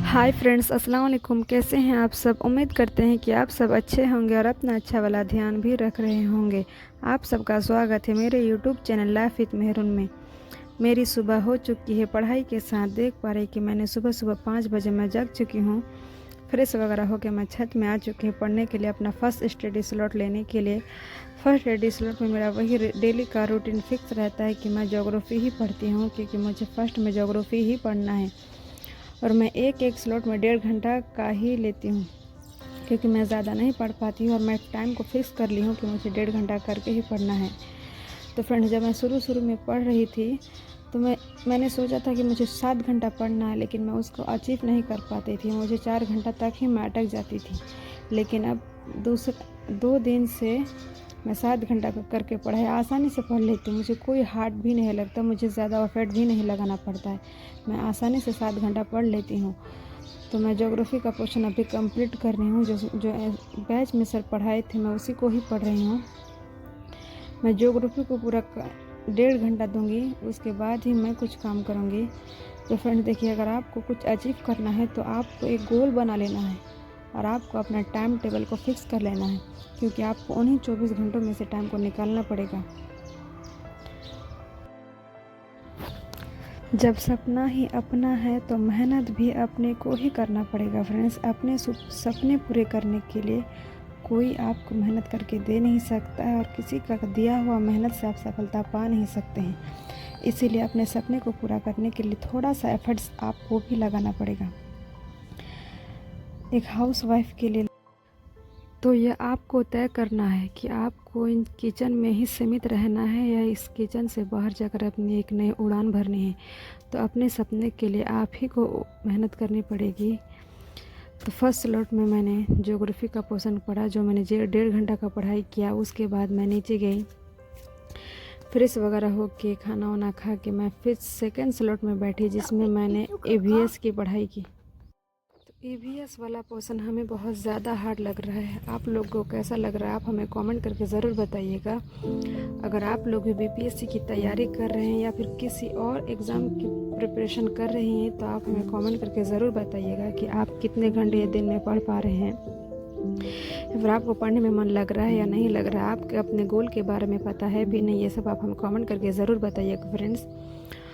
Hi friends, अस्सलाम वालेकुम। कैसे हैं आप सब? उम्मीद करते हैं कि आप सब अच्छे होंगे और अपना अच्छा वाला ध्यान भी रख रहे होंगे। आप सबका स्वागत है मेरे YouTube channel life with maroon में। मेरी सुबह हो चुकी है पढ़ाई के साथ। देख पा रही कि मैंने सुबह 5 बजे मैं जग चुकी हूँ। फ्रेश वगैरह होकर मैं छत में आ चुकी हूँ पढ़ने के लिए, अपना फर्स्ट स्टडी स्लॉट लेने के लिए। फर्स्ट स्टडी स्लॉट में मेरा वही डेली का रूटीन फिक्स रहता है कि मैं ज्योग्राफी ही पढ़ती हूँ, क्योंकि मुझे फर्स्ट में ज्योग्राफी ही पढ़ना है। और मैं एक स्लॉट में 1.5 घंटा का ही लेती हूँ, क्योंकि मैं ज़्यादा नहीं पढ़ पाती हूँ और मैं टाइम को फिक्स कर ली हूँ कि मुझे 1.5 घंटा करके ही पढ़ना है। तो फ्रेंड्स, जब मैं शुरू में पढ़ रही थी तो मैंने सोचा था कि मुझे 7 घंटा पढ़ना है, लेकिन मैं उसको अचीव नहीं कर पाती थी। मुझे 4 घंटा तक ही मैं अटक जाती थी। लेकिन अब 2 दिन से मैं 7 घंटा करके पढ़ाई आसानी से पढ़ लेती हूँ। मुझे कोई हार्ड भी नहीं लगता, मुझे ज़्यादा एफर्ट भी नहीं लगाना पड़ता है। मैं आसानी से 7 घंटा पढ़ लेती हूँ। तो मैं ज्योग्राफी का पोर्शन अभी कंप्लीट कर रही हूँ। जो बैच में सर पढ़ाए थे मैं उसी को ही पढ़ रही हूँ। मैं ज्योग्राफी को पूरा 1.5 घंटा दूंगी, उसके बाद ही मैं कुछ काम करूँगी। तो फ्रेंड देखिए, अगर आपको कुछ अचीव करना है तो आपको एक गोल बना लेना है और आपको अपना टाइम टेबल को फिक्स कर लेना है, क्योंकि आपको उन्हीं 24 घंटों में से टाइम को निकालना पड़ेगा। जब सपना ही अपना है तो मेहनत भी अपने को ही करना पड़ेगा। फ्रेंड्स, अपने सपने पूरे करने के लिए कोई आपको मेहनत करके दे नहीं सकता है, और किसी का दिया हुआ मेहनत से आप सफलता पा नहीं सकते हैं। इसीलिए अपने सपने को पूरा करने के लिए थोड़ा सा एफर्ट्स आपको भी लगाना पड़ेगा। एक हाउसवाइफ के लिए तो यह आपको तय करना है कि आपको इन किचन में ही सीमित रहना है या इस किचन से बाहर जाकर अपनी एक नई उड़ान भरनी है। तो अपने सपने के लिए आप ही को मेहनत करनी पड़ेगी। तो फर्स्ट स्लॉट में मैंने ज्योग्राफी का पोर्शन पढ़ा, जो मैंने 1.5 घंटा का पढ़ाई किया। उसके बाद मैं नीचे गई, फ्रेश वगैरह हो के खाना वाना खा के मैं फिर सेकेंड स्लॉट में बैठी, जिसमें मैंने EVS की पढ़ाई की। EVS वाला पोर्शन हमें बहुत ज़्यादा हार्ड लग रहा है। आप लोगों को कैसा लग रहा है, आप हमें कमेंट करके ज़रूर बताइएगा। अगर आप लोग भी BPSC की तैयारी कर रहे हैं या फिर किसी और एग्ज़ाम की प्रिपरेशन कर रही हैं, तो आप हमें कमेंट करके ज़रूर बताइएगा कि आप कितने घंटे दिन में पढ़ पा रहे हैं, फिर आपको पढ़ने में मन लग रहा है या नहीं लग रहा है, आपके अपने गोल के बारे में पता है भी नहीं, ये सब आप हमें कमेंट करके ज़रूर बताइएगा फ्रेंड्स।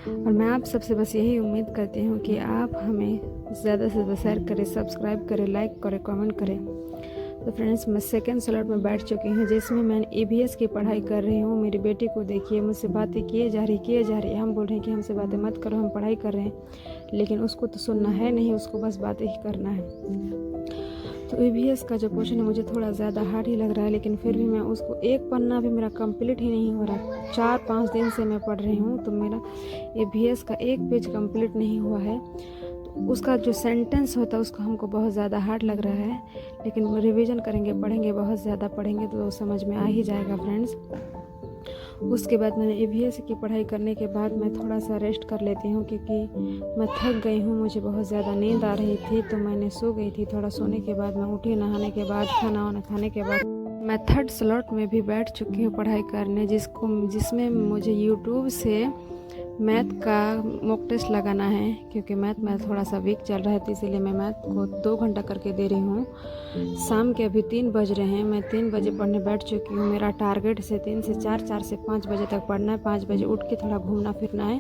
और मैं आप सबसे बस यही उम्मीद करती हूँ कि आप हमें ज़्यादा से ज़्यादा शेयर करें, सब्सक्राइब करें, लाइक करें, कमेंट करें। तो फ्रेंड्स, मैं सेकेंड स्लॉट में बैठ चुकी हूँ, जिसमें मैं EVS की पढ़ाई कर रही हूँ। मेरी बेटी को देखिए, मुझसे बातें किए जा रही। हम बोल रहे हैं कि हमसे बातें मत करो, हम पढ़ाई कर रहे हैं, लेकिन उसको तो सुनना है नहीं, उसको बस बातें ही करना है। तो EVS का जो क्वेश्चन है मुझे थोड़ा ज़्यादा हार्ड ही लग रहा है, लेकिन फिर भी मैं उसको एक पन्ना भी मेरा कंप्लीट ही नहीं हो रहा। 4-5 दिन से मैं पढ़ रही हूँ, तो मेरा EVS का एक पेज कंप्लीट नहीं हुआ है। तो उसका जो सेंटेंस होता है उसको हमको बहुत ज़्यादा हार्ड लग रहा है, लेकिन रिवीजन करेंगे, पढ़ेंगे, बहुत ज़्यादा पढ़ेंगे तो समझ में आ ही जाएगा फ्रेंड्स। उसके बाद मैंने EVS की पढ़ाई करने के बाद मैं थोड़ा सा रेस्ट कर लेती हूँ, क्योंकि मैं थक गई हूँ, मुझे बहुत ज़्यादा नींद आ रही थी, तो मैंने सो गई थी। थोड़ा सोने के बाद मैं उठी, नहाने के बाद, खाना वाना खाने के बाद मैं थर्ड स्लॉट में भी बैठ चुकी हूँ पढ़ाई करने, जिसमें मुझे यूट्यूब से मैथ का मॉक टेस्ट लगाना है, क्योंकि मैथ में थोड़ा सा वीक चल रहा है, तो इसीलिए मैं मैथ को 2 घंटा करके दे रही हूँ। शाम के अभी 3 बज रहे हैं, मैं 3 बजे पढ़ने बैठ चुकी हूँ। मेरा टारगेट से 3 से 4, 4 से 5 बजे तक पढ़ना है। 5 बजे उठ के थोड़ा घूमना फिरना है,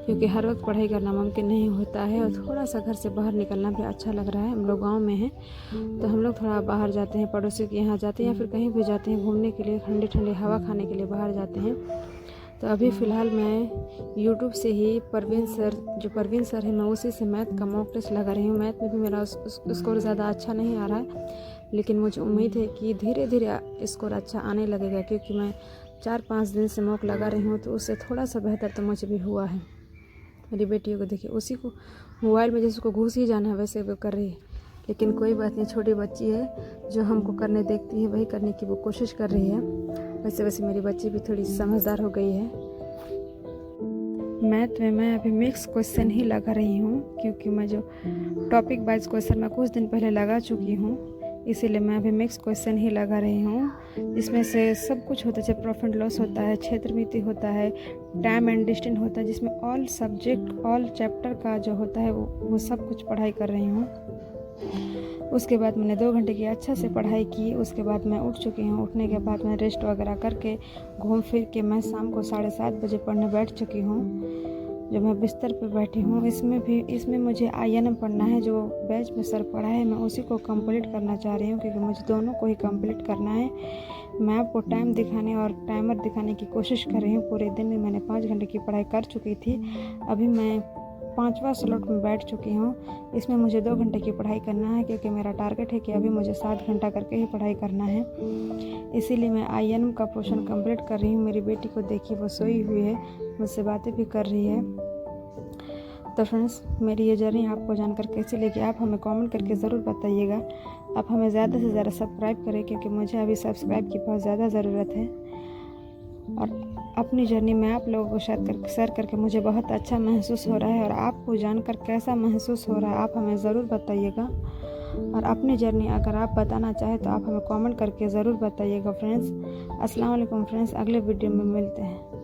क्योंकि हर वक्त पढ़ाई करना मुमकिन नहीं होता है, और थोड़ा सा घर से बाहर निकलना भी अच्छा लग रहा है। हम लोग गाँव में हैं, तो हम लोग थोड़ा बाहर जाते हैं, पड़ोसी के यहाँ जाते हैं या फिर कहीं भी जाते हैं घूमने के लिए, ठंडी ठंडी हवा खाने के लिए बाहर जाते हैं। तो अभी फ़िलहाल मैं यूट्यूब से ही परवीन सर है, मैं उसी से मैथ का मॉक टेस्ट लगा रही हूँ। मैथ में भी मेरा स्कोर ज़्यादा अच्छा नहीं आ रहा है, लेकिन मुझे उम्मीद है कि धीरे धीरे स्कोर अच्छा आने लगेगा, क्योंकि मैं 4-5 दिन से मॉक लगा रही हूँ, तो उससे थोड़ा सा बेहतर तो मुझे भी हुआ है। मेरी बेटियों को देखिए, उसी को मोबाइल में जैसे उसको घुस ही जाना है वैसे वो कर रही है, लेकिन कोई बात नहीं, छोटी बच्ची है, जो हमको करने देखती है वही करने की वो कोशिश कर रही है। वैसे मेरी बच्ची भी थोड़ी समझदार हो गई है। मैथ में मैं अभी मिक्स क्वेश्चन ही लगा रही हूँ, क्योंकि मैं जो टॉपिक वाइज क्वेश्चन मैं कुछ दिन पहले लगा चुकी हूँ, इसीलिए मैं अभी मिक्स क्वेश्चन ही लगा रही हूँ। इसमें से सब कुछ होता है, जैसे प्रॉफिट लॉस होता है, क्षेत्रमिति होता है, टाइम एंड डिस्टेंस होता है, जिसमें ऑल सब्जेक्ट ऑल चैप्टर का जो होता है वो सब कुछ पढ़ाई कर रही हूँ। उसके बाद मैंने 2 घंटे की अच्छा से पढ़ाई की। उसके बाद मैं उठ चुकी हूँ। उठने के बाद मैं रेस्ट वगैरह करके घूम फिर के मैं शाम को 7:30 बजे पढ़ने बैठ चुकी हूँ। जो मैं बिस्तर पर बैठी हूँ, इसमें मुझे INM पढ़ना है। जो बैच में सर पढ़ा है मैं उसी को कंप्लीट करना चाह रही हूँ, क्योंकि मुझे दोनों को ही कंप्लीट करना है। मैं आपको टाइम दिखाने और टाइमर दिखाने की कोशिश कर रही हूँ। पूरे दिन में मैंने 5 घंटे की पढ़ाई कर चुकी थी। अभी मैं 5वां स्लॉट में बैठ चुकी हूँ। इसमें मुझे 2 घंटे की पढ़ाई करना है, क्योंकि मेरा टारगेट है कि अभी मुझे 7 घंटा करके ही पढ़ाई करना है। इसीलिए मैं INM का पोर्शन कंप्लीट कर रही हूँ। मेरी बेटी को देखिए, वो सोई हुई है, मुझसे बातें भी कर रही है। तो फ्रेंड्स, मेरी ये जर्नी आपको जानकर कैसी लगी आप हमें कमेंट करके ज़रूर बताइएगा। आप हमें ज़्यादा से ज़्यादा सब्सक्राइब करें, क्योंकि मुझे अभी सब्सक्राइब की बहुत ज़्यादा ज़रूरत है। और अपनी जर्नी में आप लोगों को शेयर करके मुझे बहुत अच्छा महसूस हो रहा है। और आपको जानकर कैसा महसूस हो रहा है आप हमें ज़रूर बताइएगा। और अपनी जर्नी अगर आप बताना चाहें तो आप हमें कमेंट करके ज़रूर बताइएगा फ्रेंड्स। अस्सलाम वालेकुम फ्रेंड्स, अगले वीडियो में मिलते हैं।